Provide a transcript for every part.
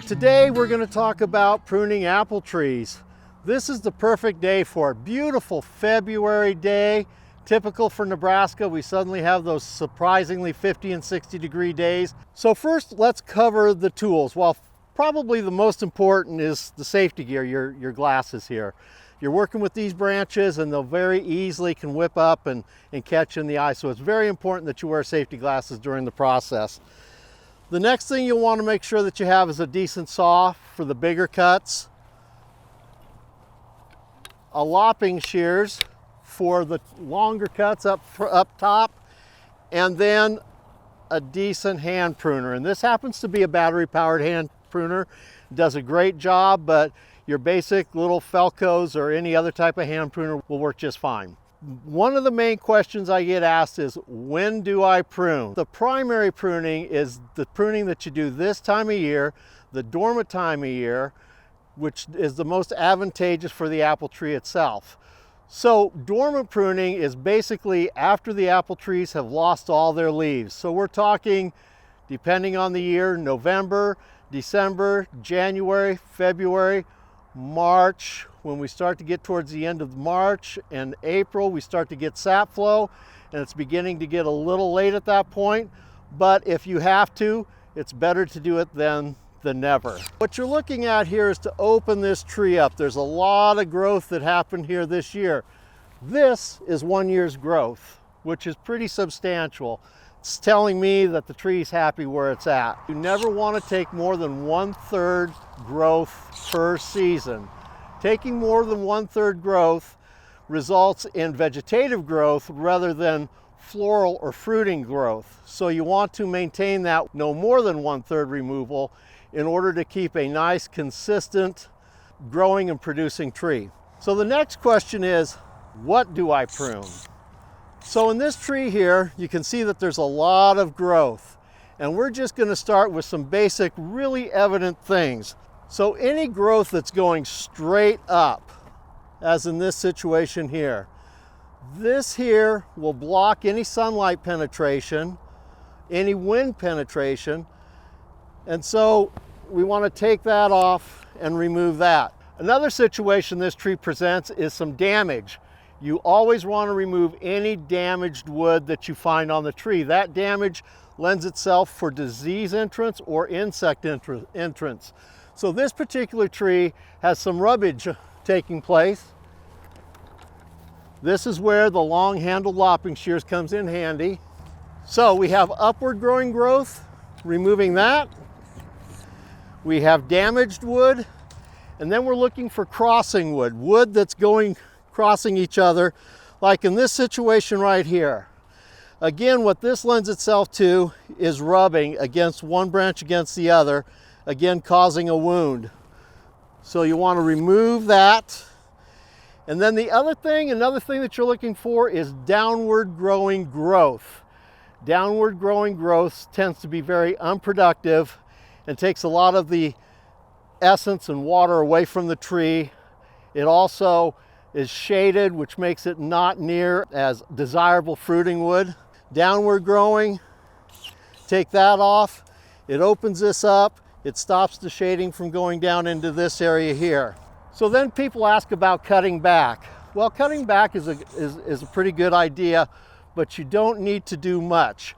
Today we're going to talk about pruning apple trees. This is the perfect day for it. Beautiful February day, typical for Nebraska. We suddenly have those surprisingly 50 and 60 degree days. So first let's cover the tools. Well, probably the most important is the safety gear, your glasses here. You're working with these branches and they'll very easily can whip up and catch in the eye. So it's very important that you wear safety glasses during the process. The next thing you'll want to make sure that you have is a decent saw for the bigger cuts, a lopping shears for the longer cuts up top, and then a decent hand pruner. And this happens to be a battery-powered hand pruner. It does a great job, but your basic little Felcos or any other type of hand pruner will work just fine. One of the main questions I get asked is, when do I prune? The primary pruning is the pruning that you do this time of year, the dormant time of year, which is the most advantageous for the apple tree itself. So dormant pruning is basically after the apple trees have lost all their leaves. So we're talking, depending on the year, November, December, January, February, March. When we start to get towards the end of March and April, we start to get sap flow, and it's beginning to get a little late at that point. But if you have to, it's better to do it than never. What you're looking at here is to open this tree up. There's a lot of growth that happened here this year. This is 1 year's growth, which is pretty substantial. It's telling me that the tree's happy where it's at. You never want to take more than 1/3 growth per season. Taking more than 1/3 growth results in vegetative growth rather than floral or fruiting growth. So you want to maintain that no more than 1/3 removal in order to keep a nice, consistent growing and producing tree. So the next question is, what do I prune? So in this tree here, you can see that there's a lot of growth, and we're just going to start with some basic, really evident things. So any growth that's going straight up, as in this situation here, this here will block any sunlight penetration, any wind penetration, and so we want to take that off and remove that. Another situation this tree presents is some damage. You always want to remove any damaged wood that you find on the tree. That damage lends itself for disease entrance or insect entrance. So this particular tree has some rubbish taking place. This is where the long-handled lopping shears comes in handy. So we have upward growing growth, removing that. We have damaged wood, and then we're looking for crossing wood, wood that's crossing each other, like in this situation right here. Again, what this lends itself to is rubbing against one branch against the other, again causing a wound. So you want to remove that. And then another thing that you're looking for is downward growing growth. Downward growing growth tends to be very unproductive and takes a lot of the essence and water away from the tree. It also is shaded, which makes it not near as desirable fruiting wood. Downward growing, take that off. It opens this up. It stops the shading from going down into this area here. So then people ask about cutting back. Well, cutting back is a pretty good idea, but you don't need to do much.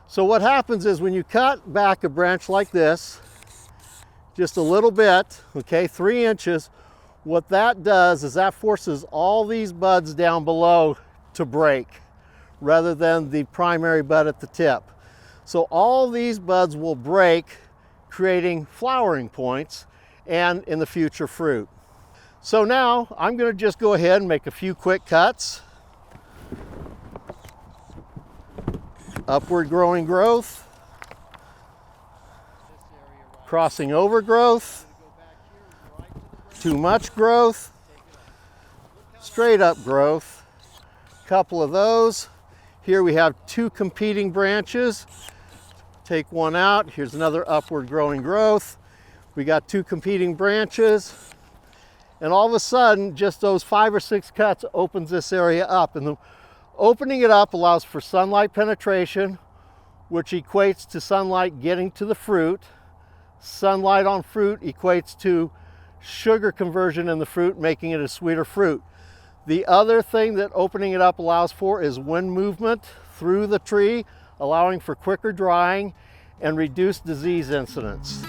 So what happens is when you cut back a branch like this, just a little bit, okay, 3 inches, what that does is that forces all these buds down below to break rather than the primary bud at the tip. So all these buds will break, creating flowering points and in the future fruit. So now I'm going to just go ahead and make a few quick cuts. Upward growing growth, crossing over growth, too much growth, straight up growth, couple of those. Here we have 2 competing branches. Take one out. Here's another upward growing growth. We got 2 competing branches. And all of a sudden, just those 5 or 6 cuts opens this area up. And opening it up allows for sunlight penetration, which equates to sunlight getting to the fruit. Sunlight on fruit equates to sugar conversion in the fruit, making it a sweeter fruit. The other thing that opening it up allows for is wind movement through the tree, allowing for quicker drying and reduced disease incidence.